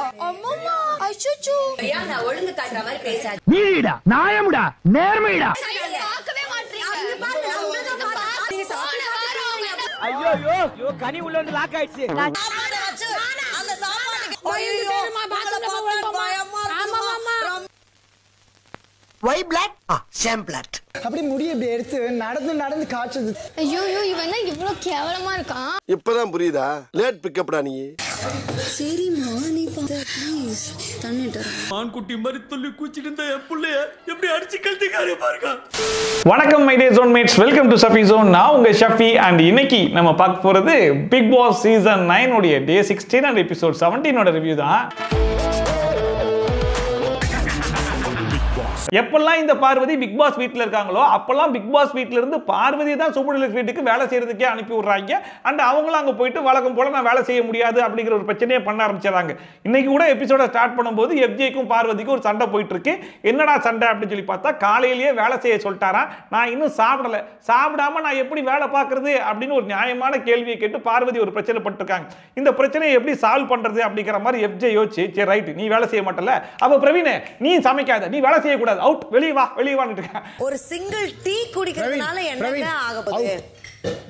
அம்மா அச்சச்சோ ஏன் நான் ஒழுங்கு காட்ற மாதிரி பேசாத நீடா நாயமுடா நேர்மைடா பார்க்கவே மாட்டீங்க நீங்க சாப்பிட ஐயோ ஐயோ ஐயோ கனி உள்ள வந்து லாக் ஆயிடுச்சு அந்த சாப்பாடு ஐயோ Why blood? Sham blood. அப்படி முடி இப்படி எடுத்து நடந்து காய்ச்சது. ஐயோ இவன் இவ்ளோ கேவலமா இருக்கான். இப்பதான் புரியுதா? லேட் பிக்கப்டா நீ. சரிமா நீ ப்ளீஸ் தண்ணிட்ட. மான் குட்டி மாதிரி துள்ளி குச்சிட்டு இருந்த புள்ளைய எப்படி அடிச்சு கழட்டிக்காரே பாருங்க. வணக்கம் my dear zone mates, welcome to Shafi zone. நான் உங்க ஷஃபி அண்ட் இன்னைக்கு நம்ம பார்க்க போறது பிக் பாஸ் சீசன் 9 உடைய டே 16 அண்ட் எபிசோட் 17 ஓட ரிவ்யூ தான். எப்பெல்லாம் இந்த பார்வதி பிக் பாஸ் வீட்டில் இருக்காங்களோ அப்பெல்லாம் பிக் பாஸ் வீட்டில இருந்து பார்வதி தான் சூப்பர் டீலக்ஸ் வீட்டுக்கு வேலை செய்யறதுக்கே அனுப்பி விடுறாங்க. அண்ட் அவங்களும் அங்கே போயிட்டு வழக்கம் போல நான் வேலை செய்ய முடியாது அப்படிங்கிற ஒரு பிரச்சனையை பண்ண ஆரம்பிச்சிடறாங்க. இன்னைக்கு கூட எபிசோட ஸ்டார்ட் பண்ணும்போது எஃப்ஜேக்கும் பார்வதிக்கும் ஒரு சண்டை போயிட்டு இருக்கு. என்னடா சண்டை அப்படின்னு சொல்லி பார்த்தா, காலையிலேயே வேலை செய்ய சொல்லிட்டாராம். நான் இன்னும் சாப்பிடல, சாப்பிடாம நான் எப்படி வேலை பார்க்கறது அப்படின்னு ஒரு நியாயமான கேள்வியை கேட்டு பார்வதி ஒரு பிரச்சனை பட்டிருக்காங்க. இந்த பிரச்சனையை எப்படி சால்வ் பண்றது அப்படிங்கிற மாதிரி எஃப்ஜே யோசிச்சு, சரி ரைட் நீ வேலை செய்ய மாட்டல, அப்ப பிரவீனே நீ சமைக்காத, நீ வேலை செய்யக்கூடாது, அவுட், வெளியே வான்னு இருக்கேன். ஒரு சிங்கிள் டீ குடிக்கிறதுனால என்ன ஆக போகுது?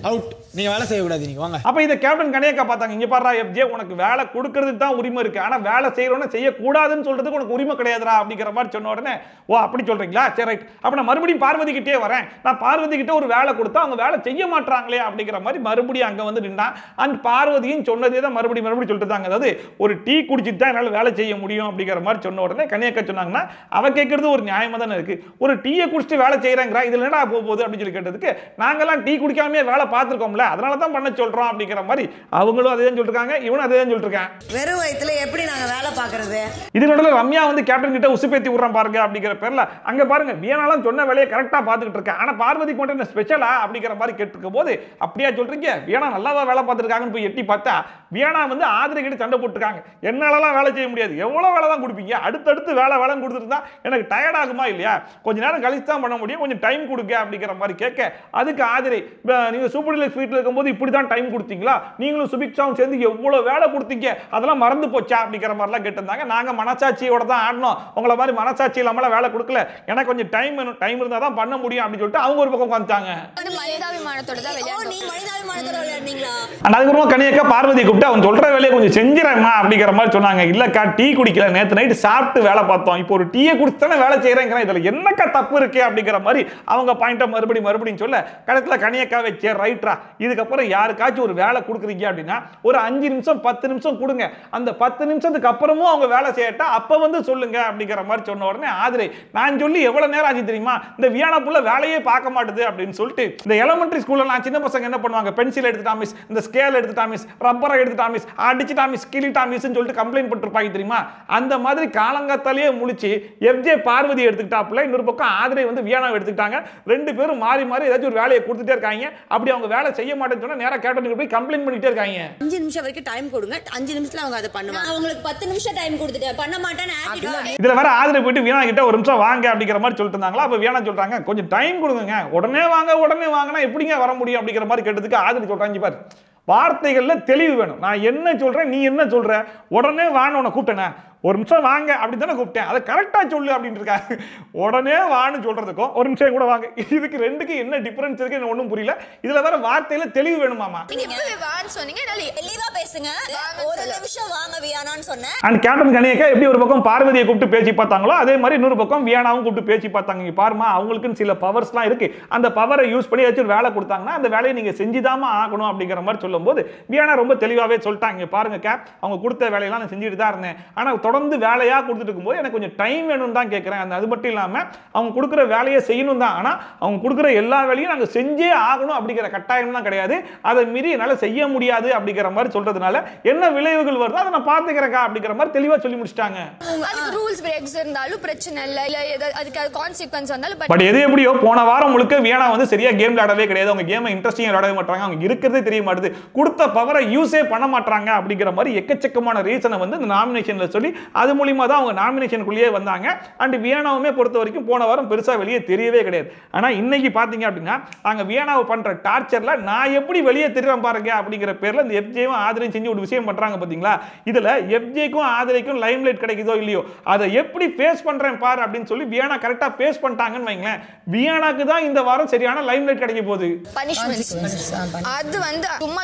அவுட், நீங்க வேலை செய்ய கூடாது, நீங்க வாங்க. அப்ப இத கேப்டன் கணேக்கா பார்த்தாங்க. இங்க பாருடா எஃப்ஜே, உனக்கு வேலை கொடுக்கிறதுக்கு தான் உரிமை இருக்கு, ஆனா வேலை செய்யறவன செய்ய கூடாதுன்னு சொல்றதுக்கு உனக்கு உரிமை கிடையாதுடா அப்படிங்கிற மாதிரி சொன்ன உடனே, ஓ அப்படி சொல்றீங்களா, சரி ரைட், அப்ப நான் மறுபடியும் பார்வதி கிட்டே வரேன், நான் பார்வதி கிட்ட ஒரு வேலை கொடுத்தா அவங்க வேலை செய்ய மாட்டாங்களே அப்படிங்கிற மாதிரி மறுபடியும் அங்க வந்து நின்றான். அண்ட் பார்வதியும் சொன்னதே தான் மறுபடியும் சொல்லிட்டு இருந்தாங்க. அதாவது ஒரு டீ குடிச்சிட்டு தான் என்னால வேலை செய்ய முடியும் அப்படிங்கிற மாதிரி சொன்ன உடனே கணேக்கா சொன்னாங்கன்னா, அவ கேட்கறது ஒரு நியாயமா தானே இருக்கு, ஒரு டீயை குடிச்சிட்டு வேலை செய்யறேங்கிறா, இதுல என்னடா போகுது அப்படின்னு சொல்லி கேட்டதுக்கு, நாங்கெல்லாம் டீ குடிக்காம வேலை பார்த்துருக்கோம்ல, அதனால தான் பண்ண சொல்றோம் அப்படிங்கிற மாதிரி அவங்களும் அதே தான் சொல்லிருக்காங்க, இவனும் அதே தான் சொல்லிருக்காங்க. வெறும் வயித்துல எப்படி நாங்க வேலை பார்க்கறது? இது நடுவுல ரம்யா வந்து கேப்டன் கிட்ட உசுப்பேத்தி விடுறான் பாருங்க அப்படிங்கிற பேர்ல, அங்க பாருங்க வியனாலாம் சொன்ன வேலையை கரெக்டா பார்த்துக்கிட்டு இருக்கேன், ஆனா பார்வதிக்கு மட்டும் என்ன ஸ்பெஷலா அப்படிங்கிற மாதிரி கேட்டுருக்கும் போது, அப்படியா சொல்றீங்க, வியனா நல்லாவா வேலை பார்த்துருக்காங்கன்னு போய் எட்டி பார்த்தா வியனா வந்து ஆதிரை கிட்ட சண்டை போட்டுருக்காங்க. என்னாலலாம் வேலை செய்ய முடியாது, எவ்வளவு வேலை தான் கொடுப்பீங்க, அடுத்தடுத்து வேலை கொடுத்துருந்தா எனக்கு டயர்ட் ஆகுமா இல்லையா, கொஞ்ச நேரம் கழிச்சு தான் பண்ண முடியும், கொஞ்சம் டைம் கொடுங்க அப்படிங்கிற மாதிரி கேட்க, அதுக்கு ஆதிரை, நீங்க சூப்பர் டீலக்ஸ் வீட்டில் இருக்கும்போது இப்படி தான் டைம் கொடுத்தீங்களா, நீங்களும் சுபிக்ஷாவும் சேர்ந்து எவ்வளவு வேலை கொடுத்தீங்க, அதெல்லாம் மறந்து போச்சா அப்படிங்கிற மாதிரிலாம் கேட்டிருந்தாங்க. நாங்க மனசாட்சியோட தான் ஆடணும், உங்களை மாதிரி மனசாட்சி இல்லாம வேலை கொடுக்கல, எனக்கு கொஞ்சம் டைம் வேணும், டைம் இருந்தா தான் பண்ண முடியும் அப்படின்னு சொல்லிட்டு அவங்க ஒரு பக்கம் உட்காந்துட்டாங்க. மனிதாபிமானத்தோட தான் விளையாடுனீங்களா? அதுக்கப்புறமா கனியக்கா பார்வதி கூப்பிட்டு அவன் சொல்ற வேலையை கொஞ்சம் செஞ்சிடமா அப்படிங்கிற மாதிரி சொன்னாங்க. இல்லக்கா டீ குடிக்கல, நேற்று நைட்டு சாப்பிட்டு வேலை பார்த்தோம், இப்போ ஒரு டீயை குடிச்சுதானே வேலை செய்யறேங்கிறேன், இதுல என்னக்கா தப்பு இருக்கு அப்படிங்கிற மாதிரி அவங்க பாயிண்ட மறுபடியும் சொல்ல, கடைசியில் கனியக்கா வச்சே ரைட்ரா, இதுக்கப்புறம் யாருக்காச்சும் ஒரு வேலை கொடுக்குறீங்க அப்படின்னா ஒரு 5 நிமிஷம் 10 நிமிஷம் கொடுங்க, அந்த 10 நிமிஷத்துக்கு அப்புறமும் அவங்க வேலை செய்யட்டா அப்ப வந்து சொல்லுங்க அப்படிங்கிற மாதிரி சொன்ன உடனே ஆதிரை, நான் சொல்லி எவ்வளவு நேரம் ஆச்சு தெரியுமா, இந்த வியானா புள்ள வேலையே பார்க்க மாட்டுது அப்படின்னு சொல்லிட்டு, இந்த எலிமெண்டரி ஸ்கூல்ல நான் சின்ன பசங்க என்ன பண்ணுவாங்க, பென்சில் எடுத்துட்டா மிஸ், இந்த ஸ்கேல் எடுத்துட்டா மிஸ், ரப்பரை எடுத்துட்டா மிஸ், அடிச்சுட்டா மிஸ், கிளிட்டா மிஸ்ன்னு சொல்லிட்டு கம்ப்ளைண்ட் பண்ணிருப்பாங்க தெரியுமா, அந்த மாதிரி காலங்காத்தாலேயே முழிச்சு எஃப்ஜே பார்வதி எடுத்துக்கிட்டாப்புல, இன்னொரு பக்கம் ஆதிரை வந்து வியானாவை எடுத்துக்கிட்டாங்க. ரெண்டு பேரும் மாறி ஏதாச்சும் ஒரு வேலையை கொடுத்துட்டே இருக்காங்க. அப்படி அவங்க வேலை செய்ய மாட்டேன்னு சொன்னா நேரா கேப்டனுக்கு போய் கம்ப்ளைண்ட் பண்ணிட்டே இருக்காங்க. 5 நிமிஷம் வரைக்கும் டைம் கொடுங்க, 5 நிமிஷத்துல அவங்க அதை பண்ணுவாங்க. அவங்களுக்கு 10 நிமிஷம் டைம் கொடுத்துட்டு பண்ண மாட்டேன்னு ஆட்டிட்யூட். இதுல வேற ஆதிரை போயிட்டு வியானா கிட்ட ஒரு நிமிஷம் வாங்க அப்படிங்கிற மாதிரி சொல்லிட்டு இருந்தாங்களா. அப்ப வியானா சொல்றாங்க, கொஞ்சம் டைம் கொடுங்க, உடனே வாங்கினா எப்படிங்க வர முடியும் அப்படிங்கிற மாதிரி கேட்டதுக்கு ஆதிரை சொல்றாங்க, பாரு வார்த்தைகள்ல தெளிவு வேணும், நான் என்ன சொல்றேன் நீ என்ன சொல்ற, உடனே வான்னு உன்னை கூப்பிட்டேன, ஒரு நிமிஷம் வாங்க அப்படி தானே கூப்பிட்டேன், அதை கரெக்டா சொல்லு அப்படின்னு இருக்காங்க. உடனே வான்னு சொல்றதுக்கும் ஒரு நிமிஷம் கூட வாங்க, இதுக்கு ரெண்டுக்கு என்ன டிஃபரன்ஸ் இருக்கு எனக்கு ஒன்றும் புரியல. இதுல வேற வார்த்தையில தெளிவு வேணுமாமா. தெளிவா பேசுங்க, ஒரு நிமிஷம் வாங்க வியானான்னு சொன்னேன். அண்ட் கேப்டன் கணேக்கா எப்படி ஒரு பக்கம் பார்வதியை கூப்பிட்டு பேசி பார்த்தாங்களோ அதே மாதிரி இன்னொரு பக்கம் வியானாவும் கூப்பிட்டு பேசி பார்த்தாங்க. இங்க பாருமா, அவங்களுக்குன்னு சில பவர்ஸ்லாம் இருக்கு, அந்த பவரை யூஸ் பண்ணி ஏதாச்சும் வேலை கொடுத்தாங்கன்னா அந்த வேலையை நீங்க செஞ்சுதாமா ஆகணும் அப்படிங்கிற மாதிரி சொல்லும்போது வியானா ரொம்ப தெளிவாவே சொல்லிட்டாங்க, பாருங்க கேப், அவங்க கொடுத்த வேலையெல்லாம் நான் செஞ்சுட்டு தான் இருந்தேன், ஆனா தொடர்ந்து வேலையா கொடுத்துட்டு இருக்கும்போது எனக்கு கொஞ்சம் டைம் வேணும் தான் கேட்கிறேன். அது மட்டும் இல்லாம அவங்க கொடுக்குற வேலையை செய்யணும் தான், ஆனா அவங்க கொடுக்குற எல்லா வேலையும் நாங்க செஞ்சே ஆகணும் அப்படிங்கிற கட்டாயம் தான் கிடையாது, அதை மீறி என்னால செய்ய முடியாது அப்படிங்கிற மாதிரி சொல்றதுனால என்ன விளைவுகள் வருதோ அதை நான் பாத்துக்கிறேன் அப்படிங்கிற மாதிரி தெளிவா சொல்லி முடிச்சிட்டாங்க. ரூல்ஸ் பிரேக்ஸ் இருந்தாலும் பிரச்சனை இல்ல, இல்ல அதுக்கு கான்சிக்வென்ஸ் வந்தாலும் பட் எது எப்படியோ போன வாரம் முழுக்க வியானா வந்து சரியா கேம் விளையாடவே கிடையாது, அவங்க கேமை இன்ட்ரெஸ்டிங்கா விளையாடவே மாட்டாங்க, அவங்க இருக்கிறதே தெரிய மாட்டுது, கொடுத்த பவரை யூஸே பண்ண மாட்டாங்க அப்படிங்கிற மாதிரி எக்கச்சக்கமான ரீசனை வந்து இந்த நாமினேஷன்ல சொல்லி அது மூலியமா தான் அவங்க நாமினேஷனுக்குள்ளேயே வந்தாங்க. அண்ட் வியனாவுமே பொறுத்த வரைக்கும் போன வாரம் பெருசா வெளியே தெரியவே கிடையாது. ஆனா இன்னைக்கு பாத்தீங்க அப்படின்னா நாங்க வியனாவை பண்ற டார்ச்சர்ல நான் எப்படி வெளியே தெரியும் பாருங்க அப்படிங்கிற பேர்ல இந்த எஃப்ஜேவும் ஆதரையும் செஞ்சு ஒரு விஷயம் பண்றாங்க பாத்தீங்களா. இதுல எஃப்ஜேக்கும் ஆதரைக்கும் லைம்லைட் கிடைக்குதோ இல்லையோ அதை எப்படி ஃபேஸ் பண்றேன் பாரு அப்படின்னு சொல்லி வியனா கரெக்டா ஃபேஸ் பண்ணிட்டாங்கன்னு வைங்களேன். வியனாக்கு தான் இந்த வாரம் சரியான லைம்லைட் கிடைக்க போகுது. பனிஷ்மென்ட்ஸ் அது வந்து சும்மா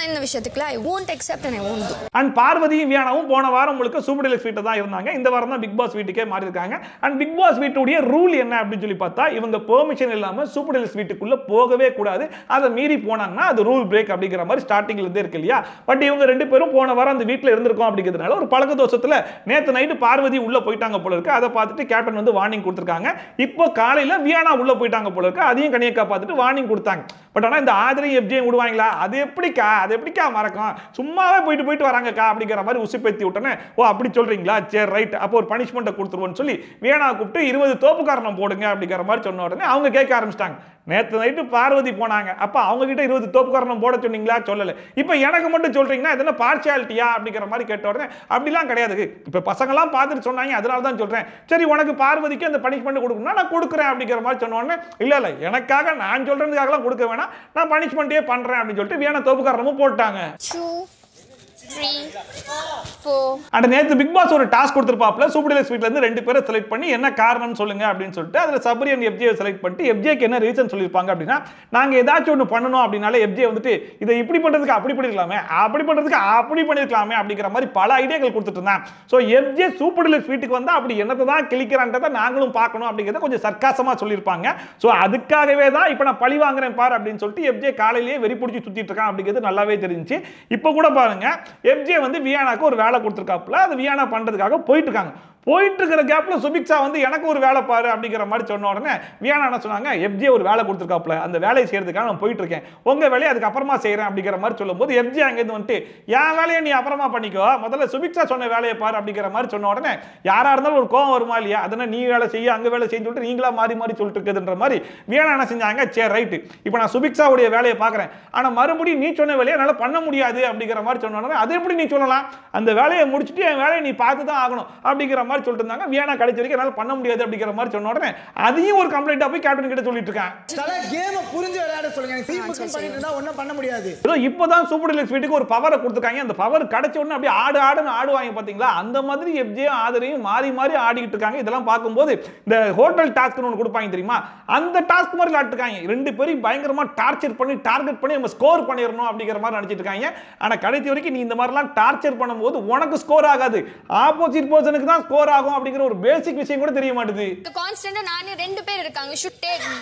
இந்த விஷயத்துக்குல I won't accept and I won't do. And பார்வதியும் வியனாவும் போன வாரம் முழுக்க சூப்பர் டீலக்ஸ் வீட்டில் தான் இருந்தாங்க. இந்த வாரம் தான் பிக் பாஸ் வீட்டுக்கே மாறி இருக்காங்க. அண்ட் பிக் பாஸ் வீட்டுடைய ரூல் என்ன அப்படின்னு சொல்லி பார்த்தா இவங்க பெர்மிஷன் இல்லாம சூப்பர் டீலக்ஸ் வீட்டுக்குள்ள போகவே கூடாது. அதை மீறி போனாங்கன்னா அது ரூல் பிரேக் அப்படிங்கிற மாதிரி ஸ்டார்டிங்ல இருந்தே இருக்கு இல்லையா. பட் இவங்க ரெண்டு பேரும் போன வாரம் அந்த வீட்டில் இருந்திருக்கோம் அப்படிங்கிறதுனால ஒரு பழக்க தோஷத்துல நேற்று நைட்டு பார்வதி உள்ள போயிட்டாங்க போல இருக்கு. அதை பார்த்துட்டு கேப்டன் வந்து வார்னிங் கொடுத்துருக்காங்க. இப்போ காலையில வியனா உள்ள போயிட்டாங்க போல இருக்கு. அதையும் கனியக்கா பார்த்துட்டு வார்னிங் கொடுத்தாங்க. பட் ஆனா இந்த ஆதரை எஃப்ஜே விடுவாங்களா? அது எப்படிக்கா மறக்கும், சும்மாவே போயிட்டு வராங்கக்கா அப்படிங்கிற மாதிரி உசுப்பேத்தி விட்டனே. ஓ அப்படி சொல்றீங்களா, சரி ரைட், அப்போ ஒரு பனிஷ்மெண்ட் கொடுத்துருவோன்னு சொல்லி வியனா கூப்பிட்டு 20 தோப்பு காரணம் போடுங்க அப்படிங்கிற மாதிரி சொன்ன உடனே அவங்க கேட்க ஆரம்பிச்சிட்டாங்க. நேற்று நைட்டு பார்வதி போனாங்க, அப்ப அவங்க கிட்ட 20 தோப்பு காரணம் போட சொன்னீங்களா? சொல்லல. இப்ப எனக்கு மட்டும் சொல்றீங்கன்னா இது என்ன பார்ஷியாலிட்டியா அப்படிங்கிற மாதிரி கேட்ட உடனே அப்படிலாம் கிடையாது, இப்ப பசங்களாம் பார்த்துட்டு சொன்னாங்க அதனால தான் சொல்றேன். சரி உனக்கு பார்வதிக்கு அந்த பனிஷ்மெண்ட் கொடுக்கணும்னா நான் கொடுக்குறேன் அப்படிங்கிற மாதிரி சொன்ன உடனே இல்ல எனக்காக நான் சொல்றதுக்காகலாம் கொடுக்க வேணாம், நான் பனிஷ்மெண்ட்டே பண்றேன் அப்படின்னு சொல்லிட்டு வியனா தோப்பு காரணமும் போட்டாங்க. 2 3 4 அண்ட் நேத்து பிக் பாஸ் ஒரு டாஸ்க் கொடுத்திருப்பாப்ல. சூப்பர் டீலக்ஸ் வீட்ல இருந்து 2 பேரை செலக்ட் பண்ணி என்ன காரணம் சொல்லுங்க அப்படின்னு சொல்லிட்டு அதுல சபரி அண்ட் எஃப்ஜே செலக்ட் பண்ணிட்டு எஃப்ஜேக்கு என்ன ரீசன் சொல்லிருப்பாங்க அப்படின்னா நாங்க ஏதாச்சும் ஒன்று பண்ணணும் அப்படின்னாலே எஃப்ஜே வந்துட்டு இதை இப்படி பண்றதுக்கு அப்படி பண்ணிருக்கலாமே, அப்படி பண்றதுக்கு அப்படி பண்ணிருக்கலாமே அப்படிங்கிற மாதிரி பல ஐடியாக்கள் கொடுத்துட்டு இருந்தான். ஸோ எஃப்ஜே சூப்பர் டீலக்ஸ் வீட்டுக்கு வந்தா அப்படி என்னத்தை தான் கிளிக்கிறான்றதை நாங்களும் பார்க்கணும் அப்படிங்கிறத கொஞ்சம் சர்க்காசமா சொல்லியிருப்பாங்க. ஸோ அதுக்காகவே தான் இப்போ நான் பழி வாங்குறேன் பாரு அப்படின்னு சொல்லிட்டு எஃப்ஜே காலையிலேயே வெறி பிடிச்சி சுத்திட்டு இருக்கான் அப்படிங்கிறது நல்லாவே தெரிஞ்சு. இப்போ கூட பாருங்க எஃப்ஜே வந்து வியானாக்கு ஒரு வேலை கொடுத்துருக்காப்புல, அது வியானா பண்றதுக்காக போயிட்டு இருக்காங்க. போயிட்டு இருக்கிற கேப்ல சுபிக்ஷா வந்து எனக்கு ஒரு வேலை பாரு அப்படிங்கிற மாதிரி சொன்ன உடனே வியானா என்ன சொன்னாங்க, எஃப்ஜே ஒரு வேலை கொடுத்துருக்காப்புல, அந்த வேலையை செய்யறதுக்காக நான் போயிட்டு இருக்கேன், உங்க வேலையை அதுக்கு அப்புறமா செய்யறேன் அப்படிங்கிற மாதிரி சொல்லும்போது எஃப்ஜே அங்கேருந்து வந்துட்டு என் வேலையை நீ அப்புறமா பண்ணிக்கோ, முதல்ல சுபிக்ஷா சொன்ன வேலையை பாரு அப்படிங்கிற மாதிரி சொன்ன உடனே யாரா இருந்தாலும் ஒரு கோவம் வருமா இல்லையா, அதனால நீ வேலை செய்ய அங்க வேலை செய்ய சொல்லிட்டு நீங்களா மாறி மாறி சொல்லிட்டு இருக்குதுன்ற மாதிரி வியானா என்ன செஞ்சாங்க, சரி ரைட்டு இப்போ நான் சுபிக்ஷாவுடைய வேலையை பார்க்குறேன், ஆனால் மறுபடியும் நீ சொன்ன வேலையை என்னால் பண்ண முடியாது அப்படிங்கிற மாதிரி சொன்ன உடனே அது எப்படி நீ சொல்லலாம், அந்த வேலையை முடிச்சுட்டு என் வேலையை நீ பார்த்து தான் ஆகணும் அப்படிங்கிற மாதிரி சொல்லிட்டு இருந்தாங்க. வியானா கடைசி வரைக்கும் என்னால் பண்ண முடியாது அப்படிங்கிற மாதிரி சொன்ன உடனே அதையும் ஒரு கம்ப்ளைண்டா போய் கேப்டன் கிட்ட சொல்லிட்டு இருக்கான். கேம் புரிஞ்சு விளையாட சொல்லுங்க, டீமுக்கு பண்ணிட்டு இருந்தா ஒண்ணும் பண்ண முடியாது. ஏதோ இப்போதான் சூப்பர் டீலக்ஸ் வீட்டுக்கு ஒரு பவரை கொடுத்துருக்காங்க, அந்த பவர் கிடைச்ச உடனே அப்படியே ஆடுன்னு ஆடுவாங்க பாத்தீங்களா, அந்த மாதிரி எஃப்ஜே ஆதரையும் மாறி மாறி ஆடிக்கிட்டு இருக்காங்க. இதெல்லாம் பார்க்கும்போது இந்த ஹோட்டல் டாஸ்க்னு ஒன்று கொடுப்பாங்க தெரியுமா, அந்த டாஸ்க் மாதிரி விளையாட்டுருக்காங்க. 2 பேரும் பயங்கரமா டார்ச்சர் பண்ணி டார்கெட் பண்ணி நம்ம ஸ்கோர் பண்ணிடணும் அப்படிங்கிற மாதிரி நினைச்சிட்டு இருக்காங்க. ஆனா கடைசி வரைக்கும் நீ இந்த மாதிரிலாம் டார்ச்சர் பண்ணும்போது உனக்கு ஸ்கோர் ஆகாது, ஆப்போசிட் பர்சனுக்கு தான் ஸ்கோர் ஆகும் அப்படிங்கிற ஒரு பேசிக் விஷயம் கூட தெரிய மாட்டுது. கான்ஸ்டன்ட்டா நானே 2 பேர் இருக்காங்க, should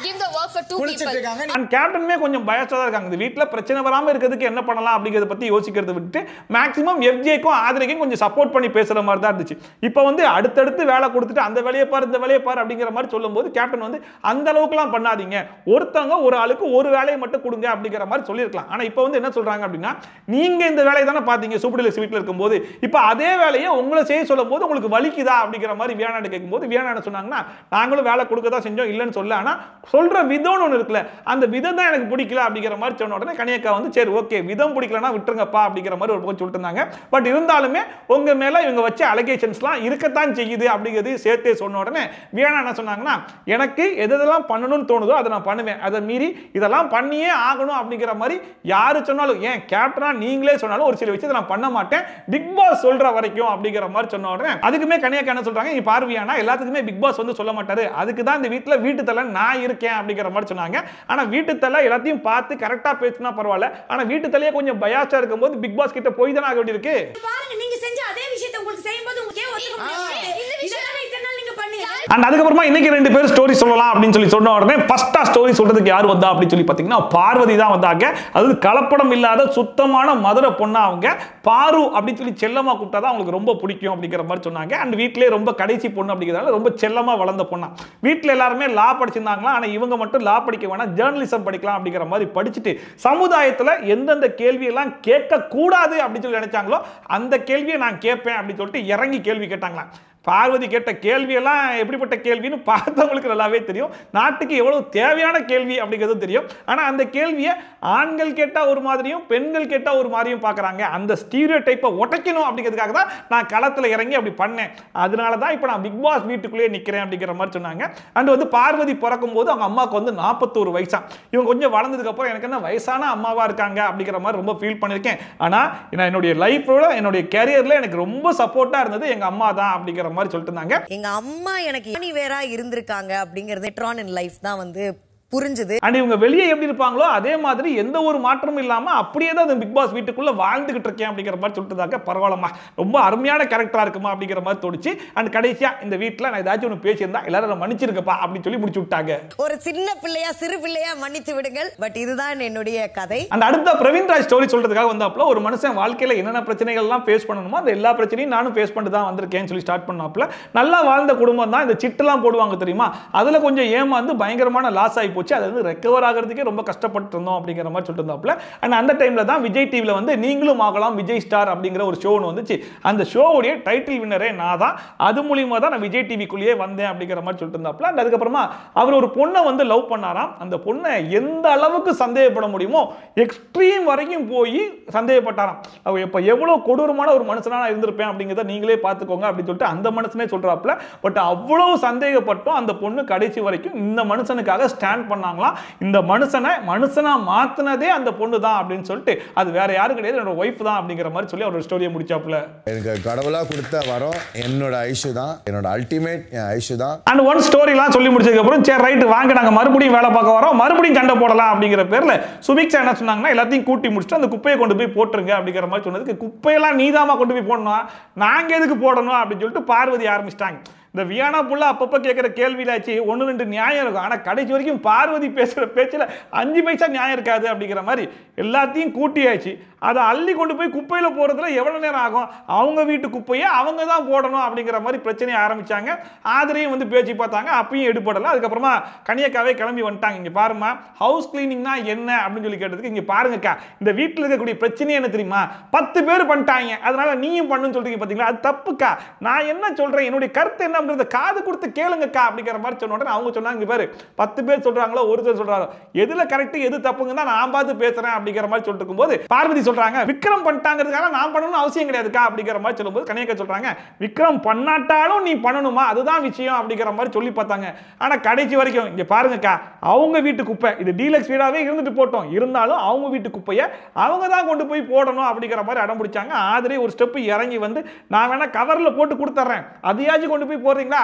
give the work for 2 people. And கேப்டன்மே கொஞ்சம் பயஸ்டா தான் இருக்காங்க. இந்த வீட்ல பிரச்சனை வராம இருக்கிறதுக்கு என்ன பண்ணலாம் அப்படிங்கறத பத்தி யோசிக்கிறத விட்டு மேக்ஸிமம் எஃப்ஜேக்கும் ஆதரைக்கும் கொஞ்சம் சப்போர்ட் பண்ணி பேசுற மாதிரி தான் இருந்துச்சு. இப்போ வந்து அடுத்தடுத்து வேலை கொடுத்துட்டு அந்த வேலையை பாரு இந்த வேலையை பாரு அப்படிங்கிற மாதிரி சொல்லும்போது கேப்டன் வந்து அந்த அளவுக்குலாம் பண்ணாதீங்க, ஒருத்தவங்க ஒரு ஆளுக்கு ஒரு வேலையை மட்டும் கொடுங்க அப்படிங்கிற மாதிரி சொல்லியிருக்கலாம். ஆனா இப்போ வந்து என்ன சொல்றாங்க அப்படின்னா நீங்க இந்த வேலையை தானே பாத்தீங்க சூப்பர் டீலக்ஸ் வீட்ல இருக்கும்போது, இப்போ அதே வேலையை உங்களை செய்ய சொல்லும் போது உங்களுக்கு வலிக்குதா அப்படிங்கிற மாதிரி வியானா கேட்கும்போது வியானா என்ன சொன்னாங்கன்னா நாங்களும் வேலை கொடுக்க தான் செஞ்சோம் இல்லைன்னு சொல்ல, ஆனா சொல்ற விதம்னு ஒன்று இருக்குல்ல அந்த விதம் தான் எனக்கு பிடிக்கல அப்படிங்கிற மாதிரி சொன்ன உடனே கனியக்கா வந்து சரி ஓகே விதம் பிடிக்கலன்னா விட்டுருங்கப்பா அப்படிங்கிற மாதிரி ஒரு பக்கம் சொல்லிட்டு இருந்தாங்க. பட் இருந்தாலுமே உங்க மேல இவங்க வச்ச அலிகேஷன்ஸ்லாம் இருக்கத்தான் செய்யுது அப்படிங்கிறது சேர்த்தே சொன்ன உடனே வியானா என்ன சொன்னாங்கன்னா எனக்கு எதெல்லாம் பண்ணணும்னு தோணுதோ அதை நான் பண்ணுவேன், அதை மீறி இதெல்லாம் பண்ணியே ஆகணும் அப்படிங்கிற மாதிரி யாரு சொன்னாலும் ஏன் கேப்டனா நீங்களே சொன்னாலும் ஒரு சில விஷயத்தை நான் பண்ண மாட்டேன் பிக் பாஸ் சொல்ற வரைக்கும் அப்படிங்கிற மாதிரி சொன்ன உடனே அதுக்குமே கனியக்கா என்ன சொல்றாங்க, நீ பார்வையானா எல்லாத்துக்குமே பிக் பாஸ் வந்து சொல்ல மாட்டாரு, அதுக்கு தான் இந்த வீட்ல வீட்டு தலை நான் இருக்கேன் அப்படிங்கிற மாதிரி சொன்னாங்க. ஆனா வீட்டு தலை எல்லாத்தையும் பார்த்து கரெக்டா பேசினா பரவாயில்ல, ஆனா வீட்டு தலையே கொஞ்சம் பயாஸா இருக்கும்போது பிக் பாஸ் கிட்ட போய் தானே ஆக வேண்டியிருக்கு. பாருங்க நீங்க செஞ்ச அதே விஷயத்தை உங்களுக்கு செய்யும்போது உங்களுக்கு ஏன் ஒத்துக்க முடியாது, இதெல்லாம் இத்தனை நாள் நீங்க பண்ணீங்க. அண்ட் அதுக்கப்புறமா இன்னைக்கு 2 பேர் ஸ்டோரி சொல்லலாம் அப்படின்னு சொல்லி சொன்ன உடனே ஃபர்ஸ்டா ஸ்டோரி சொல்றதுக்கு யார் வந்தா அப்படின்னு சொல்லி பாத்தீங்கன்னா பார்வதி தான் வந்தாங்க. அது கலப்படம் இல்லாத சுத்தமான மதுரை பொண்ணா அவங்க பாரு அப்படின்னு சொல்லி செல்லமா கூப்பிட்டா தான் அவங்களுக்கு ரொம்ப பிடிக்கும் அப்படிங்கிற மாதிரி சொன்னாங்க. அண்ட் வீட்டிலே ரொம்ப கடைசி பொண்ணு அப்படிங்கிறதால ரொம்ப செல்லமா வளர்ந்த பொண்ணா. வீட்டில் எல்லாருமே லா படிச்சிருந்தாங்களா, ஆனா இவங்க மட்டும் லா படிக்க வேணாம் ஜேர்னலிசம் படிக்கலாம் அப்படிங்கிற மாதிரி படிச்சுட்டு சமுதாயத்தில் எந்தெந்த கேள்வியெல்லாம் கேட்க கூடாது அப்படின்னு சொல்லி நினைச்சாங்களோ அந்த கேள்வியை நான் கேட்பேன் அப்படின்னு சொல்லிட்டு இறங்கி கேள்வி கேட்டாங்களா. பார்வதி கேட்ட கேள்வியெல்லாம் எப்படிப்பட்ட கேள்வின்னு பார்த்தவங்களுக்கு நல்லாவே தெரியும். நாட்டுக்கு எவ்வளவு தேவையான கேள்வி அப்படிங்கிறது தெரியும். ஆனா அந்த கேள்வியை ஆண்கள் கேட்டா ஒரு மாதிரியும் பெண்கள் கேட்டா ஒரு மாதிரியும் பார்க்கறாங்க. அந்த ஸ்டீரியோ டைப்பை உடைக்கணும் அப்படிங்கிறதுக்காக தான் நான் களத்தில் இறங்கி அப்படி பண்ணேன். அதனால தான் இப்போ நான் பிக் பாஸ் வீட்டுக்குள்ளேயே நிற்கிறேன் அப்படிங்கிற மாதிரி சொன்னாங்க. அண்ட் வந்து பார்வதி பிறக்கும் போது அவங்க அம்மாவுக்கு வந்து 41 வயசா. இவங்க கொஞ்சம் வளர்ந்ததுக்கு அப்புறம் எனக்கு என்ன வயசான அம்மாவா இருக்காங்க அப்படிங்கிற மாதிரி ரொம்ப ஃபீல் பண்ணியிருக்கேன். ஆனால் என்னுடைய லைஃபோட என்னுடைய கேரியர்ல எனக்கு ரொம்ப சப்போர்ட்டா இருந்தது எங்க அம்மா தான் அப்படிங்கிற மாதிரி சொல்லிட்டு இருந்தாங்க. எங்க அம்மா எனக்கு வேறா இருந்திருக்காங்க அப்படிங்கறது ட்ரான் இன் லைஃப் தான் வந்து புரிஞ்சது. அண்ட் இவங்க வெளியே எப்படி இருப்பாங்களோ அதே மாதிரி எந்த ஒரு மாற்றமும் இல்லாம அப்படியே தான் பிக் பாஸ் வீட்டுக்குள்ள வாழ்ந்துகிட்டு இருக்கேன் அப்படிங்கிற மாதிரி சொல்லிட்டு பரவாயில்லமா, ரொம்ப அருமையான கேரக்டரா இருக்குமா அப்படிங்கிற மாதிரி தோணுச்சு. அண்ட் கடைசியா இந்த வீட்டுல நான் ஏதாச்சும் ஒன்று பேசியிருந்தா எல்லாரும் மன்னிச்சிருக்கப்பா அப்படின்னு சொல்லி முடிச்சு விட்டாங்க. ஒரு சின்ன பிள்ளையா சிறு பிள்ளையா மன்னித்து விடுங்கள். பட் இதுதான் என்னுடைய கதை. அந்த அடுத்த பிரவீன் ராஜ் ஸ்டோரி சொல்றதுக்காக வந்தாப்புல ஒரு மனுஷன் வாழ்க்கையில என்னென்ன பிரச்சனைகள் எல்லாம் ஃபேஸ் பண்ணணுமோ அந்த எல்லா பிரச்சனையும் நானும் ஃபேஸ் பண்ணிட்டு தான் வந்திருக்கேன்னு சொல்லி ஸ்டார்ட் பண்ணாப்புல நல்லா வாழ்ந்த குடும்பம் தான். இந்த சிட்டெல்லாம் போடுவாங்க தெரியுமா, அதுல கொஞ்சம் ஏமாந்து பயங்கரமான லாஸ் ஆகி போச்சு. அது வந்து ரெக்கவர் ஆகிறதுக்கே ரொம்ப கஷ்டப்பட்டு இருந்தோம் அப்படிங்கிற மாதிரி சொல்லிட்டு இருந்தாப்புல. அண்ட் அந்த டைம்ல தான் விஜய் டிவில வந்து நீங்களும் ஆகலாம் விஜய் ஸ்டார் அப்படிங்கிற ஒரு ஷோ வந்துச்சு. அந்த ஷோவுடைய டைட்டில் வின்னரே நான் தான். அது மூலியமா தான் நான் விஜய் டிவிக்குள்ளேயே வந்தேன் அப்படிங்கிற மாதிரி சொல்லிட்டு இருந்தாப்புல. அண்ட் அதுக்கப்புறமா அவர் ஒரு பொண்ணை வந்து லவ் பண்ணாராம். அந்த பொண்ணை எந்த அளவுக்கு சந்தேகப்பட முடியுமோ எக்ஸ்ட்ரீம் வரைக்கும் போய் சந்தேகப்பட்டாராம். அவ இப்ப எவ்வளவு கொடூரமான ஒரு மனுஷனா நான் இருந்திருப்பேன் அப்படிங்கிறத நீங்களே பார்த்துக்கோங்க அப்படின்னு சொல்லிட்டு அந்த மனுஷனே சொல்றாப்புல. பட் அவ்வளவு சந்தேகப்பட்டும் அந்த பொண்ணு கடைசி வரைக்கும் இந்த மனுஷனுக்காக ஸ்டாண்ட் பண்ணாங்களா. இந்த மனுஷனா மாத்தினதே அந்த பொண்ணு தான் அப்படின்னு சொல்லிட்டு அது வேற யாரும் கிடையாது, என்னோட ஒய்ஃப் தான் அப்படிங்கிற மாதிரி சொல்லி அவரோட ஸ்டோரியை முடிச்சாப்புல. எனக்கு கடவுளா கொடுத்த வரம் என்னோட ஐஷு தான், என்னோட அல்டிமேட் ஐஷு தான். அண்ட் ஒன் ஸ்டோரிலாம் சொல்லி முடிச்சதுக்கு அப்புறம் சரி ரைட் வாங்க நாங்க மறுபடியும் வேலை பார்க்க வரோம், மறுபடியும் சண்டை போடலாம் அப்படிங்கிற பேர்ல சுபிக்ஷா என்ன சொன்னாங்கன்னா எல்லாத்தையும் கூட்டி முடிச்சுட்டு அந்த குப்பையை கொண்டு போய் போட்டுருங்க அப்படிங்கிற மாதிரி சொன்னதுக்கு குப்பையெல்லாம் நீதாமா கொண்டு போய் போடணும், நாங்க எதுக்கு போடணும் அப்படின்னு சொல்லிட்டு பார்வதி ஆரம்பிச்சிட்டாங்க. இந்த வியானா புள்ள அப்பப்போ கேட்குற கேள்வியிலாச்சு 1-2 நியாயம் இருக்கும். ஆனால் கடைசி வரைக்கும் பார்வதி பேசுகிற பேச்சில் 5 பைசா நியாயம் இருக்காது அப்படிங்கிற மாதிரி எல்லாத்தையும் கூட்டியாச்சு. அதை அள்ளி கொண்டு போய் குப்பையில் போகிறதுல எவ்வளோ நேரம் ஆகும், அவங்க வீட்டு குப்பையை அவங்க தான் போடணும் அப்படிங்கிற மாதிரி பிரச்சனையை ஆரம்பித்தாங்க. ஆதரையும் வந்து பேச்சு பார்த்தாங்க, அப்பயும் எடுப்படலை. அதுக்கப்புறமா கனியக்காவே கிளம்பி வந்துட்டாங்க. இங்கே பாருமா ஹவுஸ் கிளீனிங்னா என்ன அப்படின்னு சொல்லி கேட்டதுக்கு இங்கே பாருங்கக்கா இந்த வீட்டில் இருக்கக்கூடிய பிரச்சனை என்ன தெரியுமா, 10 பேர் பண்ணிட்டாங்க அதனால நீயும் பண்ணுன்னு சொல்றீங்க பார்த்தீங்களா, அது தப்புக்கா. நான் என்ன சொல்கிறேன் என்னுடைய கருத்து என்ன காது கொடுத்து கேளுங்கக்கா அப்படிங்கிற மாதிரி சொன்ன உடனே அவங்க சொன்னாங்க பாரு 10 பேர் சொல்றாங்களோ ஒருத்தர் சொல்றாரோ எதுல கரெக்ட் எது தப்புங்க நான் பார்த்து பேசுறேன் அப்படிங்கிற மாதிரி சொல்லிட்டு இருக்கும்போது பார்வதி சொல்றாங்க விக்ரம் பண்ணிட்டாங்கிறதுக்காக நான் பண்ணணும்னு அவசியம் கிடையாதுக்கா அப்படிங்கிற மாதிரி சொல்லும்போது கனியக்கா சொல்றாங்க விக்ரம் பண்ணாட்டாலும் நீ பண்ணணுமா அதுதான் விஷயம் அப்படிங்கிற மாதிரி சொல்லி பார்த்தாங்க. ஆனா கடைசி வரைக்கும் இங்க பாருங்கக்கா அவங்க வீட்டு குப்பை இது டீலக்ஸ் வீடாவே இருந்துட்டு போட்டோம், இருந்தாலும் அவங்க வீட்டு குப்பையை அவங்க தான் கொண்டு போய் போடணும் அப்படிங்கிற மாதிரி அடம் பிடிச்சாங்க. ஆதரே ஒரு ஸ்டெப் இறங்கி வந்து நான் வேணா கவர்ல போட்டு கொடுத்துறேன் அதையாச்சும் கொண்டு போய் போறீங்களா,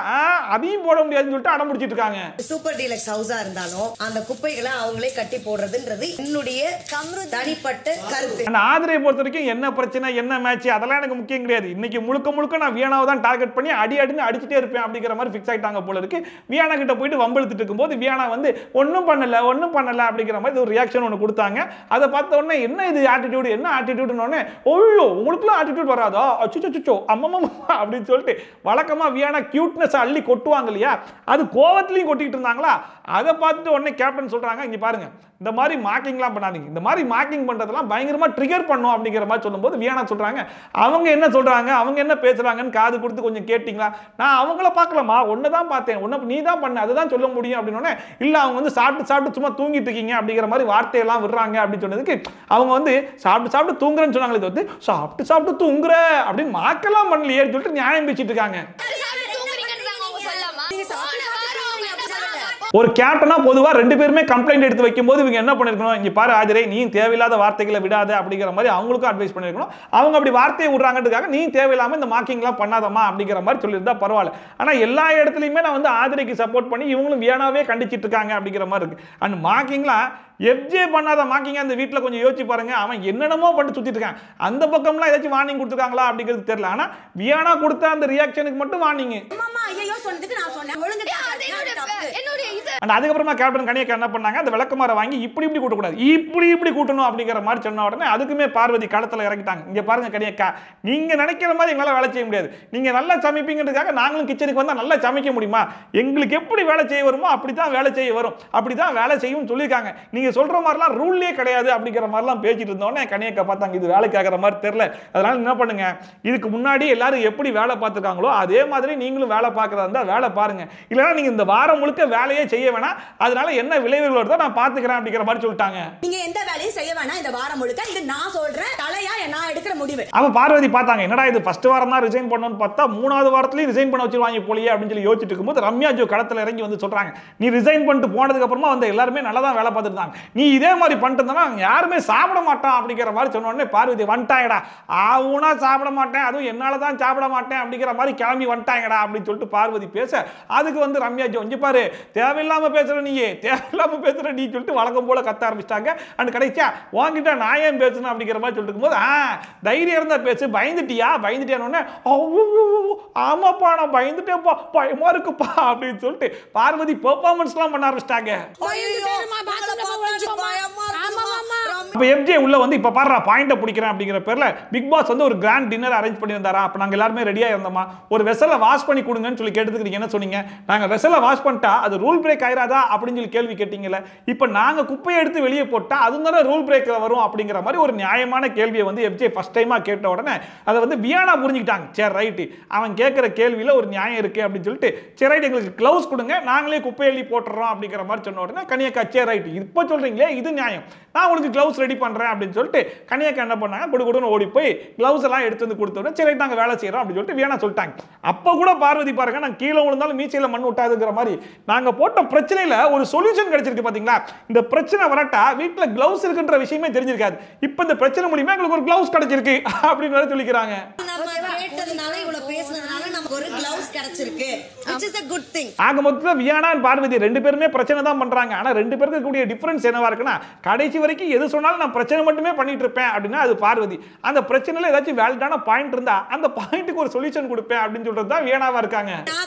அதையும் போட முடியாதுன்னு சொல்லிட்டு அடம் பிடிச்சிட்டு இருக்காங்க. சூப்பர் டீலக்ஸ் ஹவுஸா இருந்தாலும் அந்த குப்பைகளை அவங்களே கட்டி போடுறதுன்றது என்னுடைய தனிப்பட்ட கருத்து. ஆதரவை பொறுத்த வரைக்கும் என்ன பிரச்சனை என்ன மேட்ச் அதெல்லாம் எனக்கு முக்கியம் கிடையாது. இன்னைக்கு முழுக்க முழுக்க நான் வியானாவை தான் டார்கெட் பண்ணி அடின்னு அடிச்சுட்டே இருப்பேன் அப்படிங்கிற மாதிரி ஃபிக்ஸ் ஆயிட்டாங்க போல இருக்கு. வியானா கிட்ட போயிட்டு வம்பெழுத்துட்டு இருக்கும்போது வியானா வந்து ஒன்றும் பண்ணல அப்படிங்கிற மாதிரி ஒரு ரியாக்ஷன் ஒன்று கொடுத்தாங்க. அதை பார்த்த உடனே என்ன இது ஆட்டிடியூடு என்ன ஆட்டிடியூடுன்னு உடனே ஓய்யோ உங்களுக்குலாம் ஆட்டிடியூட் வராதா அச்சுச்சோ அம்மம்மா அப்படின்னு சொல்லிட்டு வழக்கமா வியானா கியூட்னஸ் அள்ளி கொட்டுவாங்க இல்லையா, அது கோவத்திலையும் கொட்டிட்டு இருந்தாங்களா. அதை பார்த்துட்டு உடனே கேப்டன் சொல்றாங்க இங்க பாருங்க இந்த மாதிரி மார்க்கிங்லாம் பண்ணாதீங்க, இந்த மாதிரி மார்க்கிங் பண்றதெல்லாம் பயங்கரமா ட்ரிகர் பண்ணும் அப்படிங்கிற மாதிரி சொல்லும்போது வியானா சொல்றாங்க அவங்க என்ன சொல்றாங்க அவங்க என்ன பேசுறாங்கன்னு காது கொடுத்து கொஞ்சம் கேட்டீங்களா, நான் அவங்கள பார்க்கலாமா ஒன்னதான் பார்த்தேன் ஒன்ன நீ தான் பண்ண அதுதான் சொல்ல முடியும் அப்படின்னு இல்ல அவங்க வந்து சாப்பிட்டு சும்மா தூங்கிட்டு இருக்கீங்க அப்படிங்கிற மாதிரி வார்த்தையெல்லாம் விடுறாங்க அப்படின்னு சொன்னதுக்கு அவங்க வந்து சாப்பிட்டு தூங்குறேன்னு சொன்னாங்களே வந்து சாப்பிட்டு தூங்குற அப்படின்னு மார்க்கெல்லாம் பண்ணலையே சொல்லிட்டு நியாயம் பேசிட்டு இருக்காங்க. ஒரு கேப்டனா பொதுவா 2 பேருமே கம்ப்ளைண்ட் எடுத்து வைக்கும்போது இவங்க என்ன பண்ணிருக்கணும் இங்க பாரு ஆஜரே நீ தேவையில்லாத வார்த்தைகளை விடாத அப்படிங்கிற மாதிரி அவங்களுக்கும் அட்வைஸ் பண்ணிருக்கணும். அவங்க அப்படி வார்த்தையை விடுறாங்கிறதுக்காக நீ தேவையில்லாம இந்த மார்க்கிங்லாம் பண்ணாதமா அப்படிங்கிற மாதிரி சொல்லியிருந்தா பரவாயில்ல. ஆனா எல்லா இடத்துலையுமே நான் வந்து ஆதரைக்கு சப்போர்ட் பண்ணி இவங்களும் வியானாவே கண்டிச்சிட்டு இருக்காங்க அப்படிங்கிற மாதிரி இருக்கு. அண்ட் மார்க்கிங்லாம் எஃப்ஜே பண்ணாத மார்க்கிங் அந்த வீட்டில் கொஞ்சம் யோசிச்சு பாருங்க, அவன் என்னென்னமோ பண்ணிட்டு சுத்திட்டு இருக்கான். அந்த பக்கம்லாம் ஏதாச்சும் வார்னிங் கொடுத்துருக்காங்களா அப்படிங்கிறது தெரியல. ஆனா வியானா கொடுத்த அந்த ரியாக்ஷனுக்கு மட்டும் வார்னிங். அதுக்கப்புறமா கேப்டன் கனியக்கா என்ன பண்ணாங்க அந்த விளக்கமாற வாங்கி இப்படி கூட்டக்கூடாது இப்படி கூட்டணும் அப்படிங்கிற மாதிரி சொன்ன உடனே அதுக்குமே பார்வதி களத்தில் இறங்கிட்டாங்க. இங்க பாருங்க கனியக்கா நீங்க நினைக்கிற மாதிரி எங்களால் வேலை செய்ய முடியாது, நீங்க நல்லா சமைப்பீங்கிறதுக்காக நாங்களும் கிச்சனுக்கு வந்தா நல்லா சமைக்க முடியுமா, எங்களுக்கு எப்படி வேலை செய்ய வருமோ அப்படித்தான் வேலை செய்ய வரும் அப்படித்தான் வேலை செய்யும் சொல்லியிருக்காங்க. நீங்க நீங்க சொல்ற மாதிரிலாம் ரூல்லே கிடையாது அப்படிங்கிற மாதிரிலாம் பேசிட்டு இருந்தோன்னே கனியக்கா பார்த்தாங்க இது வேலைக்கு ஆகிற மாதிரி தெரியல. அதனால என்ன பண்ணுங்க, இதுக்கு முன்னாடி எல்லாரும் எப்படி வேலை பார்த்துருக்காங்களோ அதே மாதிரி நீங்களும் வேலை பார்க்கறதா இருந்தா வேலை பாருங்க. இல்லைன்னா நீங்க இந்த வாரம் முழுக்க வேலையே செய்ய வேணாம், அதனால என்ன விளைவுகள் வருதோ நான் பார்த்துக்கிறேன் அப்படிங்கிற மாதிரி சொல்லிட்டாங்க. நீங்க எந்த வேலையும் செய்ய வேணாம் இந்த வாரம் முழுக்க, இது நான் சொல்றேன் தலையா நான் எடுக்கிற முடிவு. அவ பார்வதி பார்த்தாங்க என்னடா இது ஃபர்ஸ்ட் வாரம் தான் ரிசைன் பண்ணணும்னு பார்த்தா 3வது வாரத்துலயும் ரிசைன் பண்ண வச்சிருவாங்க போலியே அப்படின்னு சொல்லி யோசிச்சுட்டு இருக்கும்போது ரம்யா ஜோ களத்துல இறங்கி வந்து சொல்றாங்க, நீ ரிசைன் பண்ணிட்டு போனதுக்கு அப்புறமா வந்து எல்லாருமே நல்லா தான் வேலை பார்த்துட்டு இருந்தாங்க, நீ இதே மாதிரி பண்ணிட்டு இருந்தா யாருமே சாப்பிட மாட்டான் அப்படிங்கிற மாதிரி சொன்ன உடனே பார்வதி வந்துட்டாங்கடா, ஆவுனா சாப்பிட மாட்டேன் அதுவும் என்னால தான் சாப்பிட மாட்டேன் அப்படிங்கிற மாதிரி கிளம்பி வந்துட்டாங்கடா அப்படின்னு சொல்லிட்டு பார்வதி பேச அதுக்கு வந்து ரம்யா ஜோ இங்க பாரு தேவையில்லாம பேசுற நீ சொல்லிட்டு வழக்கம் போல கத்த ஆரம்பிச்சிட்டாங்க. அண்ட் கடைசியா வாங்கிட்டா நான் ஏன் பேசணும் அப்படிங்கிற மாதிரி சொல்லிட்டு இருக்கும்போது தைரியம் இருந்தா பேசு, பயந்துட்டியான்னு ஆமாப்பா நான் பயந்துட்டேன்ப்பா பயமா இருக்குப்பா அப்படின்னு சொல்லிட்டு பார்வதி பெர்ஃபார்மன்ஸ் எல்லாம் பண்ண ஆரம்பிச்சிட்டாங்க. அப்ப எஃப்ஜே உள்ள வந்து இப்ப பாரு பாயிண்ட பிடிக்கிறேன் அப்படிங்கிற பேர்ல பிக் பாஸ் வந்து ஒரு கிராண்ட் டின்னர் அரேஞ்ச் பண்ணியிருந்தாரா. அப்ப நாங்க எல்லாருமே ரெடியா இருந்தோமா, ஒரு வெசலை வாஷ் பண்ணி கொடுங்கன்னு சொல்லி கேட்டதுக்கு நீங்க என்ன சொன்னீங்க, நாங்க வெசலை வாஷ் பண்ணிட்டா அது ரூல் பிரேக் ஆயிராதா அப்படின்னு சொல்லி கேள்வி கேட்டீங்கல்ல. இப்ப நாங்க குப்பையை எடுத்து வெளியே போட்டா அதுதானே ரூல் பிரேக் வரும் அப்படிங்கிற மாதிரி ஒரு நியாயமான கேள்வியை வந்து எஃப்ஜே ஃபர்ஸ்ட் டைமா கேட்ட உடனே அதை வந்து வியானா புரிஞ்சுக்கிட்டாங்க. சரி ரைட் அவன் கேட்கிற கேள்வியில ஒரு நியாயம் இருக்கு அப்படின்னு சொல்லிட்டு சரி ரைட் எங்களுக்கு கிளவுஸ் கொடுங்க நாங்களே குப்பை எள்ளி போட்டுறோம் அப்படிங்கிற மாதிரி சொன்ன உடனே கனியக்கா சரி ரைட் இப்போ சொல்றீங்களே இது நியாயம், நான் உங்களுக்கு கிளவுஸ் ரெடி பண்றேன் அப்படின்னு சொல்லிட்டு கனியக்கா என்ன பண்ணாங்க, குடுகுடுன்னு ஓடி போய் கிளவுஸ் எல்லாம் எடுத்து வந்து கொடுத்த உடனே சரி நாங்க வேலை செய்யறோம் அப்படின்னு சொல்லிட்டு வியானா சொல்லிட்டாங்க. அப்ப கூட பார்வதி பாருங்க நான் கீழே விழுந்தாலும் மீச்சையில மண் விட்டாதுங்கிற மாதிரி நாங்க போட்ட பிரச்சனையில ஒரு சொல்யூஷன் கிடைச்சிருக்கு பாத்தீங்களா. இந்த பிரச்சனை வரட்டா வீட்டுல கிளவுஸ் இருக்குன்ற விஷயமே தெரிஞ்சிருக்காது, இப்ப இந்த பிரச்சனை மூலமா எங்களுக்கு ஒரு கிளவுஸ் கிடைச்சிருக்கு அப்படின்னு சொல்லிக்கிறாங்க. ஆக மொத்தத்தில் வியானா பார்வதி ரெண்டு பேருமே பிரச்சனை தான் பண்றாங்க. ஆனா ரெண்டு பேருக்கு கூடிய டிஃபரன்ஸ் என்னவா இருக்குன்னா கடைசி வரைக்கும் எது சொன்னாலும் நான் பிரச்சனை மட்டுமே பண்ணிட்டு இருப்பேன் அப்படின்னா அது பார்வதி, அந்த பிரச்சனையில ஏதாச்சும் வேலிடான பாயிண்ட் இருந்தா அந்த பாயிண்ட்டுக்கு ஒரு சொல்யூஷன் கொடுப்பேன் அப்படின்னு சொல்றது தான் வியானாவா இருக்காங்க.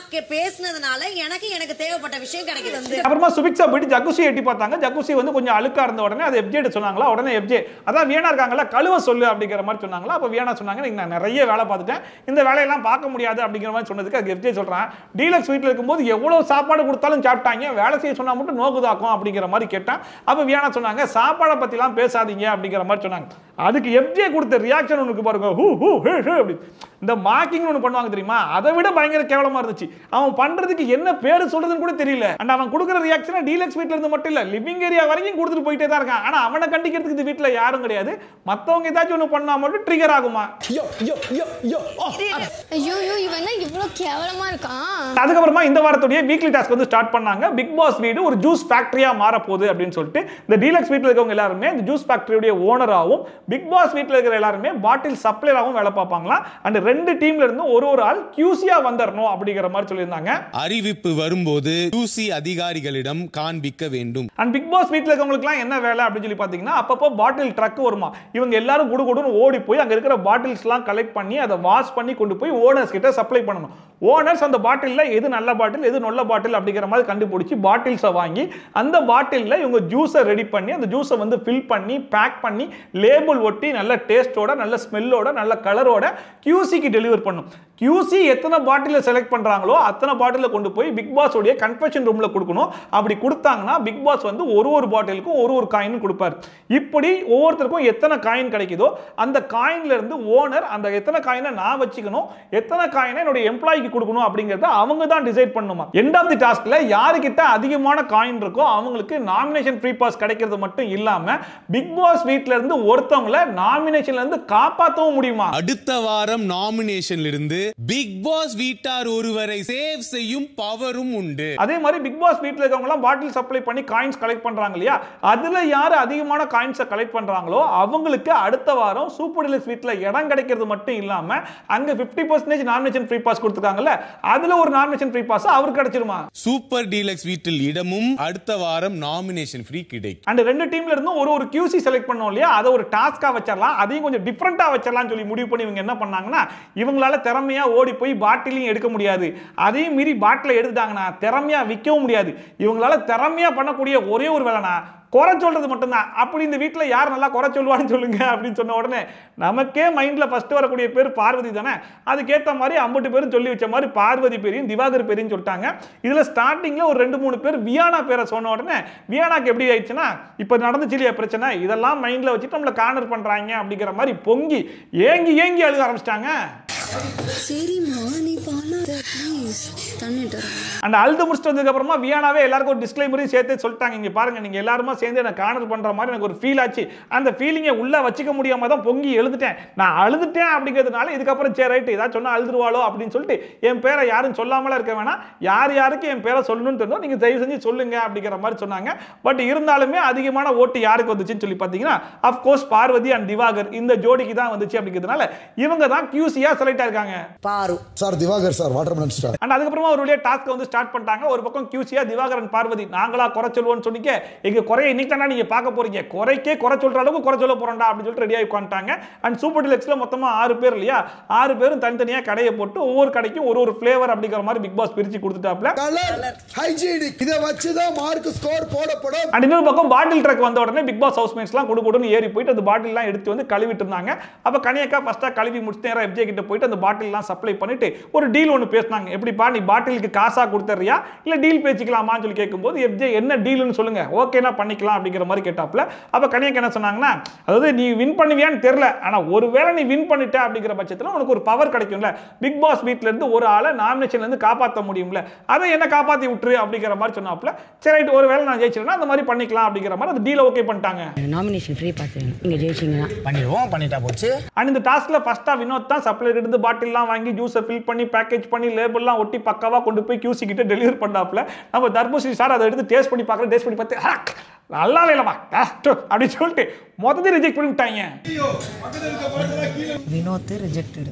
பேசினதுனால எனக்கு தேவைப்பட்ட விஷயம் கிடைக்குது. அப்புறமா சுபிக்ஷா போயிட்டு ஜக்குசி எட்டி பார்த்தாங்க. ஜக்குசி வந்து கொஞ்சம் அழுக்கா இருந்த உடனே அது எஃப்ஜே சொன்னாங்களா, உடனே எஃப்ஜே அதான் வியானா இருக்காங்களா கழுவ சொல்லு அப்படிங்கிற மாதிரி சொன்னாங்களா. அப்ப வியானா சொன்னாங்க நான் நிறைய வேலை பார்த்துட்டேன் இந்த வேலையெல்லாம் பார்க்க முடியாது அப்படிங்கிற மாதிரி சொன்னதுக்கு அது எஃப்ஜே சொல்றான், டீலக்ஸ் வீட்டில் இருக்கும்போது எவ்வளவு சாப்பாடு கொடுத்தாலும் சாப்பிட்டாங்க வேலை செய்ய சொன்னா மட்டும் நோக்குதாக்கும் அப்படிங்கிற மாதிரி கேட்டான். அப்ப வியானா சொன்னாங்க சாப்பாடை பத்திலாம் பேசாதீங்க அப்படிங்கிற மாதிரி சொன்னாங்க. அதுக்கு எஃப்ஜே கொடுத்த ரியாக்ஷன் ஒன்று பாருங்க, ஹூ ஹூ ஹே ஹே அப்படி இந்த மார்க்கிங் ஒன்று பண்ணுவாங்க தெரியுமா, அதை விட பயங்கர கேவலமா இருந்துச்சு. அவன் பண்றதுக்கு என்ன பேரு சொல்றதுன்னு கூட தெரியல. அண்ட் அவன் கொடுக்குற ரியாக்ஷன் டீலக்ஸ் வீட்ல இருந்து மட்டும் இல்ல லிவிங் ஏரியா வரைக்கும் கொடுத்துட்டு போயிட்டே தான் இருக்கான். ஆனா அவனை கண்டிக்கிறதுக்கு இந்த வீட்டுல யாரும் கிடையாது, மத்தவங்க ஏதாச்சும் ஒன்று பண்ணா மட்டும் ட்ரிகர் ஆகுமா. அதுக்கப்புறமா இந்த வாரத்துடைய வீக்லி டாஸ்க் வந்து ஸ்டார்ட் பண்ணாங்க. பிக் பாஸ் வீடு ஒரு ஜூஸ் ஃபேக்டரியா மாற போகுது அப்படின்னு சொல்லிட்டு இந்த டீலக்ஸ் வீட்டில் இருக்கவங்க எல்லாருமே இந்த ஜூஸ் ஃபேக்டரியுடைய ஓனராகவும் பிக் பாஸ் வீட்டில் இருக்கிற எல்லாருமே பாட்டில் சப்ளையராகவும் வேலை பார்ப்பாங்களாம். அண்ட் ரெண்டு டீம்ல இருந்து ஒரு ஆள் கியூசியா வந்துடணும் அப்படிங்கிற மாதிரி சொல்லியிருந்தாங்க. அறிவிப்பு வரும்போது கியூசி அதிகாரிகளிடம் காண்பிக்க வேண்டும். அண்ட் பிக் பாஸ் வீட்டில் இருக்கவங்களுக்குலாம் என்ன வேலை அப்படின்னு சொல்லி பார்த்தீங்கன்னா அப்பப்போ பாட்டில் ட்ரக் வருமா, இவங்க எல்லாரும் குடுகுடுன்னு ஓடி போய் அங்க இருக்கிற பாட்டில்ஸ் எல்லாம் கலெக்ட் பண்ணி அதை வாஷ் பண்ணி கொண்டு போய் ஓனர்ஸ் கிட்ட சப்ளை பண்ணணும். ஓனர்ஸ் அந்த பாட்டில்ல எது நல்ல பாட்டில் எது நல்ல பாட்டில் அப்படிங்கிற மாதிரி கண்டுபிடிச்சி பாட்டில்ஸை வாங்கி அந்த பாட்டில்ல இவங்க ஜூஸை ரெடி பண்ணி அந்த ஜூஸை வந்து ஃபில் பண்ணி பேக் பண்ணி லேபிள் ஒட்டி நல்ல டேஸ்டோட நல்ல ஸ்மெல்லோட நல்ல கலரோட கியூசிக்கு டெலிவர் பண்ணும். கியூசி எத்தனை பாட்டில் செலக்ட் பண்றாங்களோ அத்தனை பாட்டில் கொண்டு போய் பிக் பாஸ் உடைய கன்ஃபெஷன் ரூம்ல கொடுக்கணும். அப்படி கொடுத்தாங்கன்னா பிக் பாஸ் வந்து ஒரு பாட்டிலுக்கும் ஒரு காயின் கொடுப்பார். இப்படி ஒவ்வொருத்தருக்கும் எத்தனை காயின் கிடைக்குதோ அந்த காயின்ல இருந்து ஓனர் அந்த எத்தனை காயினை நான் வச்சுக்கணும் எத்தனை காயினை என்னோட எம்ப்ளாய்க்கு கொடுக்கணும் அப்படிங்கறத அவங்க தான் டிசைட் பண்ணணுமா. எண்ட் ஆஃப் தி டாஸ்க்ல யாருக்கிட்ட அதிகமான காயின் இருக்கோ அவங்களுக்கு நாமினேஷன் ஃப்ரீ பாஸ் கிடைக்கிறது மட்டும் இல்லாம பிக் பாஸ் வீட்ல இருந்து ஒருத்தவங்கள நாமினேஷன்ல இருந்து காப்பாற்றவும் முடியுமா. அடுத்த வாரம் நாமினேஷன்ல இருந்து பிக் பாஸ் வீட்டார் ஒருவரை சேவ் செய்யும் பவரும் உண்டு. அதே மாதிரி பிக் பாஸ் வீட்ல இருக்கவங்க எல்லாம் பாட்டில் சப்ளை பண்ணி காயின்ஸ் கலெக்ட் பண்றாங்க இல்லையா, அதுல யாரு அதிகமான காயின்ஸை கலெக்ட் பண்றாங்களோ அவங்களுக்கு அடுத்த வாரம் சூப்பர் டீலக்ஸ் வீட்ல இடம் கிடைக்கிறது மட்டும் இல்லாம அங்க 50% நாமினேஷன் ஃப்ரீ பாஸ் கொடுத்துருக்காங்கல்ல அதுல ஒரு நாமினேஷன் ஃப்ரீ பாஸ் அவருக்கு கிடைச்சிருமா. சூப்பர் டீலக்ஸ் வீட்டில் இடமும் அடுத்த வாரம் நாமினேஷன் ஃப்ரீ கிடைக்கும். அண்ட் ரெண்டு டீம்ல இருந்தும் ஒரு QC செலக்ட் பண்ணோம் இல்லையா, அதை ஒரு டாஸ்கா வச்சிடலாம், அதையும் கொஞ்சம் டிஃபரெண்டா வச்சிடலாம் சொல்லி முடிவு பண்ணி இவங்க என்ன பண்ணாங்கன்னா இவங்களால திறமையா ஓடி போய் பாட்டிலையும் எடுக்க முடியாது, அதையும் மீறி பாட்டில எடுத்துட்டாங்கன்னா திறமையா விற்கவும் முடியாது. இவங்களால திறமையா பண்ணக்கூடிய ஒரே ஒரு வேலைனா குறை சொல்றது மட்டும்தான். அப்படி இந்த வீட்டில் யார் நல்லா குறை சொல்லுவான்னு சொல்லுங்க அப்படின்னு சொன்ன உடனே நமக்கே மைண்ட்ல ஃபர்ஸ்ட் வரக்கூடிய பேர் பார்வதி தானே. அதுக்கேற்ற மாதிரி 50 பேரும் சொல்லி வச்ச மாதிரி பார்வதி பேரையும் திவாகர் பேரையும் சொல்லிட்டாங்க. இதுல ஸ்டார்டிங்ல ஒரு 2-3 பேர் வியானா பேரை சொன்ன உடனே வியானாக்கு எப்படி ஆயிடுச்சுன்னா இப்ப நடந்துச்சு இல்லையா பிரச்சனை, இதெல்லாம் மைண்ட்ல வச்சுட்டு நம்மள கார்னர் பண்றாங்க அப்படிங்கிற மாதிரி பொங்கி ஏங்கி ஏங்கி அழுக ஆரம்பிச்சிட்டாங்க. அந்த அழுது முடிச்சுட்டு வந்ததுக்கு அப்புறமா வியானாவே எல்லாருக்கும் ஒரு டிஸ்க்ளைமரையும் சேர்த்து சொல்லிட்டாங்க, இங்க பாருங்க நீங்க எல்லாருமா சேர்ந்து என்ன கார்னர் பண்ற மாதிரி எனக்கு ஒரு ஃபீல் ஆச்சு, அந்த ஃபீலிங்கை உள்ள வச்சுக்க முடியாம தான் பொங்கி எழுதுட்டேன், நான் அழுதுட்டேன் அப்படிங்கிறதுனால இதுக்கப்புறம் சரி ரைட் ஏதாவது சொன்னா அழுதுருவாளோ அப்படின்னு சொல்லிட்டு என் பேரை யாரும் சொல்லாமலாம் இருக்க வேணாம், யார் யாருக்கு என் பேரை சொல்லணும்னு தெரியும் நீங்க தயவு செஞ்சு சொல்லுங்க அப்படிங்கிற மாதிரி சொன்னாங்க. பட் இருந்தாலுமே அதிகமான ஓட்டு யாருக்கு வந்துச்சுன்னு சொல்லி பார்த்தீங்கன்னா அஃப்கோர்ஸ் பார்வதி அண்ட் திவாகர் இந்த ஜோடிக்கு தான் வந்துச்சு. அப்படிங்கிறதுனால இவங்க தான் QC-யா செலக்ட் ஆயிருக்காங்க. பாரு sir Diwakar sir watermelon star. And அதுக்கப்புறமா ஒரு வழியா டாஸ்க் வந்து ஸ்டார்ட் பண்ணிட்டாங்க. ஒரு பக்கம் QC-யா திவாகர் அண்ட் பார்வதி நாங்களா குறை சொல்லுவோம்னு சொன்னீங்க, எங்க குறைய இன்னைக்கு தானே நீங்க பார்க்க போறீங்க, குறைக்கே குறை சொல்ற அளவுக்கு குறை சொல்ல போறோம்டா அப்படின்னு சொல்லிட்டு ரெடியாகி உட்காந்துட்டாங்க. அண்ட் சூப்பர் டிலக்ஸ்ல மொத்தமா 6 பேர் இல்லையா, 6 பேரும் தனித்தனியா கடையை போட்டு ஒவ்வொரு கடைக்கும் ஒரு ஃபிளேவர் அப்படிங்கிற மாதிரி பிக் பாஸ் பிரிச்சு கொடுத்துட்டாப்ல. ஹைஜீனிக் இத வச்சு தான் மார்க் ஸ்கோர் போடப்படும். அண்ட் இன்னொரு பக்கம் பாட்டில் ட்ரக் வந்த உடனே பிக் பாஸ் ஹவுஸ்மேட்ஸ்லாம் குடுகுடுன்னு ஏறி போயிட்டு அந்த பாட்டில் எல்லாம் எடுத்து வந்து கழுவிட்டு இருந்தாங்க. அப்ப கனியக்கா ஃபர்ஸ்டா கழுவி முடிச்சு நேரா FJ கிட்ட போயிட்டு அந்த பாட்டில் எல்லாம் சப்ளை பண்ணிட்டு ஒரு டீல் ஒன்னு பேசினாங்க. எப்படிப்பா நீ பாட்டிலுக்கு காசா கொடுத்தறியா இல்ல டீல் பேசிக்கலாமான்னு சொல்லி கேட்கும்போது FJ என்ன டீல்னு சொல்லுங்க, ஓகேனா பண்ணிக்கலாம் அப்படிங்கிற மாதிரி கேட்டாப்ல. அப்ப கனியக்கா என்ன சொன்னாங்கன்னா, அதாவது நீ வின் பண்ணுவியான்னு தெரியல, ஆனா ஒருவேளை நீ வின் பண்ணிட்ட அப்படிங்கிற பட்சத்துல உனக்கு ஒரு பவர் கிடைக்கும்ல, பிக் பாஸ் வீட்ல இருந்து ஒரு ஆளை நாமினேஷன்ல இருந்து காப்பாற்ற முடியும்ல, அதை என்ன காப்பாத்தி விட்டுரு அப்படிங்கிற மாதிரி சொன்னாப்ல. சரி ரைட் ஒருவேளை நான் ஜெயிச்சிட்டேன்னா அந்த மாதிரி பண்ணிக்கலாம் அப்படிங்கிற மாதிரி அந்த டீலை ஓகே பண்ணிட்டாங்க. நாமினேஷன் ஃப்ரீ பாஸ் நீங்க ஜெயிச்சீங்கன்னா பண்ணிடுவோம், பண்ணிட்டா போச்சு. அண்ட் இந்த டாஸ்க்ல ஃபர்ஸ்டா வினோத் தான் சப்ளையர் இருந்து பாட்டில்லாம் வாங்கி ஜூஸை ஃபில் பண்ணி பேக்கேஜ் பண்ணி லேபிள்லாம் ஒட்டி பக்காவா கொண்டு போய் QC கிட்ட டெலிவரி பண்ணாப்ல. நம்ம தர்பூசணி சார் அதை எடுத்து டேஸ்ட் பண்ணி பார்க்குறேன், டேஸ்ட் பண்ணி பார்த்து நல்லா இல்லைலமா அப்படின்னு சொல்லிட்டு மொத்தத்தையும் ரிஜெக்ட் பண்ணி விட்டாங்க. வினோத் ரிஜெக்டட்.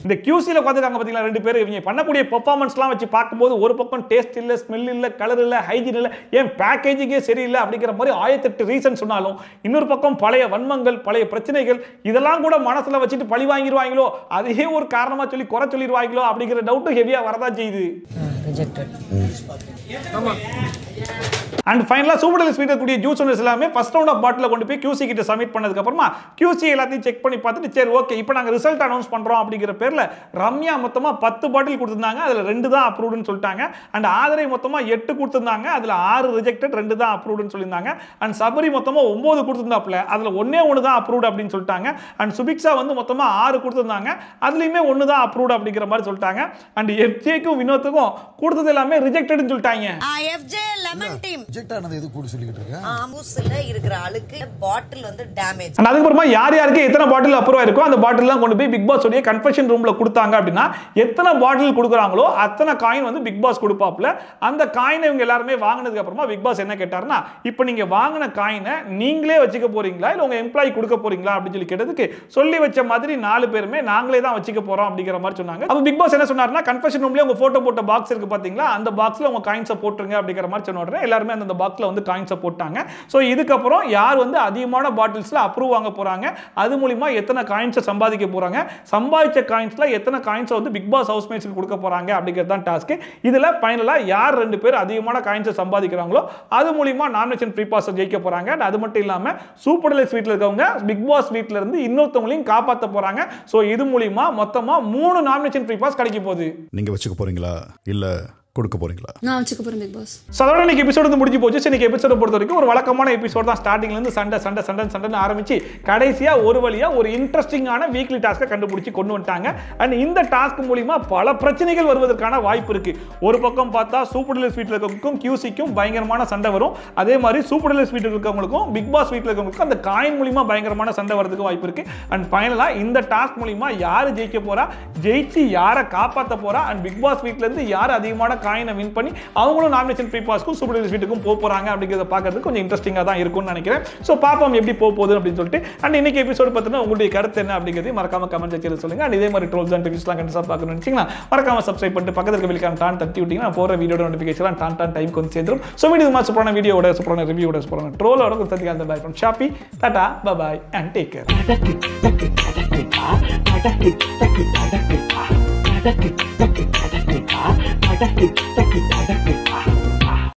இந்த QC-ல உட்காந்துருக்காங்க பார்த்தீங்களா 2 பேர், இவங்க பண்ணக்கூடிய பெர்ஃபார்மன்ஸ்லாம் வச்சு பார்க்கும்போது ஒரு பக்கம் டேஸ்ட் இல்லை, ஸ்மெல் இல்லை, கலர் இல்லை, ஹைஜீன் இல்லை, ஏன் பேக்கேஜிங்கே சரியில்லை அப்படிங்கிற மாதிரி 1008 ரீசன் சொன்னாலும் இன்னொரு பக்கம் பழைய வன்மங்கள் பழைய பிரச்சனைகள் இதெல்லாம் கூட மனசுல வச்சுட்டு பழி வாங்கிடுவாங்களோ அதையே ஒரு காரணமா சொல்லி குறை சொல்லிடுவாங்களோ அப்படிங்கிற டவுட்டு ஹெவியா வரதான் செய்யுது. அண்ட் ஃபைனலா சூப்பர் டெலிஸ் வீட்ல கூடிய ஜூஸ் ஒன்ஸ் எல்லாமே ஃபர்ஸ்ட் ரவுண்ட் ஆஃப் பாட்டில கொண்டு போய் QC கிட்ட சப்மிட் பண்ணதுக்கு அப்புறமா QC எல்லாத்தையும் செக் பண்ணி பார்த்துட்டு சரி ஓகே இப்போ நாங்க ரிசல்ட் அனௌன்ஸ் பண்றோம் அப்படிங்கிற பேர்ல ரம்யா மொத்தமா 10 பாட்டில் கொடுத்திருந்தாங்க, அதுல 2 தான் அப்ரூவ்ட்னு சொல்லிட்டாங்க. அண்ட் ஆதரை மொத்தமா 8 கொடுத்திருந்தாங்க, அதுல 6 ரிஜெக்டட் 2 தான் அப்ரூவ்ட்னு சொல்லியிருந்தாங்க. அண்ட் சபரி மொத்தமா 9 கொடுத்திருந்தாப்ல, அதுல ஒண்ணே 1 தான் அப்ரூவ்ட் அப்படின்னு சொல்லிட்டாங்க. அண்ட் சுபிக்ஷா வந்து மொத்தமா 6 கொடுத்திருந்தாங்க, அதுலயுமே 1 தான் அப்ரூவ்ட் அப்படிங்கிற மாதிரி சொல்லிட்டாங்க. அண்ட் FJ-க்கும் வினோத்துக்கும் கொடுத்தது எல்லாமே ரிஜெக்டட்னு சொல்லிட்டாங்க. FJ லெமன் டீம் ரிஜெக்ட் ஆனது எது கூட சொல்லிட்டு இருக்கேன், ஆம்பூஸ்ல இருக்கிற அழுக்கு பாட்டில் வந்து டேமேஜ். அண்ட் அதுக்கப்புறமா யார் யாருக்கு எத்தனை பாட்டில் அப்ரூவ் ஆயிருக்கோ அந்த பாட்டில்லாம் கொண்டு போய் பிக் பாஸ் உடைய கன்ஃபெஷன் ரூம்ல கொடுத்தாங்க அப்படின்னா எத்தனை பாட்டில் கொடுக்குறாங்களோ அத்தனை காயின் வந்து பிக் பாஸ் கொடுப்பாப்ல. அந்த காயினை இவங்க எல்லாருமே வாங்கினதுக்கு அப்புறமா பிக் பாஸ் என்ன கேட்டாருன்னா, இப்போ நீங்க வாங்கின காயினை நீங்களே வச்சுக்க போறீங்களா இல்ல உங்க எம்ப்ளாயி கொடுக்க போறீங்களா அப்படின்னு சொல்லி கேட்டதுக்கு சொல்லி வச்ச மாதிரி 4 பேருமே நாங்களே தான் வச்சுக்க போறோம் அப்படிங்கிற மாதிரி சொன்னாங்க. அப்ப பிக் பாஸ் என்ன சொன்னாருன்னா, கன்ஃபெஷன் ரூம்ல உங்க போட்டோ போட்ட பாக்ஸ் இருக்கு பாத்தீங்களா, அந்த பாக்ஸ்ல உங்க காயின்ஸை போட்டுருங்க அப்படிங்கிற மாதிரி சொன்ன உடனே எல்லாருமே அந்த பாக்ஸ்ல வந்து காயின்ஸை போட்டாங்க. சோ இதுக்கப்புறம் யார் வந்து அதிகமான பாட்டில்ஸ்ல அப்ரூவ் வாங்க போறாங்க, அது மூலமா எத்தனை காயின்ஸை சம்பாதிக்க போறாங்க, சம்பாதிச்ச காயின்ஸ்ல எத்தனை காயின்ஸை வந்து பிக் பாஸ் ஹவுஸ்மேட்ஸ்க்கு கொடுக்க போறாங்க அப்படிங்கிறது தான் டாஸ்க். இதுல ஃபைனலா யார் 2 பேர் அதிகமான காயின்ஸை சம்பாதிக்கிறாங்களோ அது மூலமா நாமினேஷன் ஃப்ரீ பாஸ் ஜெயிக்க போறாங்க. அது மட்டும் இல்லாம சூப்பர் டெலிஸ் வீட்ல இருக்கவங்க பிக் பாஸ் வீட்ல இருந்து இன்னொருத்தவங்களையும் காப்பாற்ற போறாங்க. சோ இது மூலமா மொத்தமா 3 நாமினேஷன் ஃப்ரீ பாஸ் கிடைக்க போகுது. நீங்க வச்சுக்க போறீங்களா இல்ல கொடுக்க போறீங்களா? நான் வச்சுக்க போறேன் பிக் பாஸ். சாதாரண இன்னைக்கு எபிசோட் வந்து முடிஞ்சு போச்சு. இன்னைக்கு எபிசோட பொறுத்த வரைக்கும் ஒரு வழக்கமான எபிசோட் தான். ஸ்டார்டிங்ல இருந்து சண்டை ஆரம்பிச்சு கடைசியா ஒரு வழியா ஒரு இன்ட்ரெஸ்டிங்கான வீக்லி டாஸ்கை கண்டுபிடிச்சு கொண்டு வந்துட்டாங்க. அண்ட் இந்த டாஸ்க் மூலமா பல பிரச்சனைகள் வருவதற்கான வாய்ப்பு இருக்கு. ஒரு பக்கம் பார்த்தா சூப்பர் டெலிஸ் வீட்ல இருக்கவங்களுக்கும் QC-க்கும் பயங்கரமான சண்டை வரும். அதே மாதிரி சூப்பர் டெலிஸ் வீட்ல இருக்கவங்களுக்கும் பிக் பாஸ் வீட்ல இருக்கவங்களுக்கும் அந்த காயின் மூலமா பயங்கரமான சண்டை வரதுக்கு வாய்ப்பு இருக்கு. அண்ட் ஃபைனலா இந்த டாஸ்க் மூலமா யாரு ஜெயிக்க போறா, ஜெயிச்சு யாரை காப்பாற்ற போறா, அண்ட் பிக் பாஸ் வீட்ல இருந்து யார் அதிகமான காயினை வின் பண்ணி அவங்களும் நாமினேஷன் ஃப்ரீ பாஸ்க்கும் சூப்பர் டெலிஸ் வீட்டுக்கும் போக போறாங்க அப்படிங்கறத பார்க்கிறதுக்கு கொஞ்சம் இன்ட்ரெஸ்டிங்கா தான் இருக்கும்னு நினைக்கிறேன். சோ பாப்போம் எப்படி போக போகுது அப்படின்னு சொல்லிட்டு. அண்ட் இன்னைக்கு எபிசோட் பத்தின உங்களுடைய கருத்து என்ன அப்படிங்கறதை மறக்காம கமெண்ட் செக்ஷன்ல சொல்லுங்க. அண்ட் இதே மாதிரி ட்ரோல்ஸ் அண்ட் ரிவ்யூஸ்லாம் கண்டிப்பா பார்க்கணும்னு நினைச்சீங்கன்னா மறக்காம சப்ஸ்கிரைப் பண்ணிட்டு பக்கத்துல இருக்க பெல் ஐகான் டான் தட்டி விட்டீங்கன்னா போற வீடியோட நோட்டிஃபிகேஷன் டான் டைம் கொஞ்சம் சேர்ந்துரும். சோ வீடியோ மாதிரி சூப்பரான வீடியோட சூப்பரான ரிவ்யூவோட சூப்பரான ட்ரோலோட கொஞ்சம் அந்த bye from Shafi. Ta ta bye bye and take care.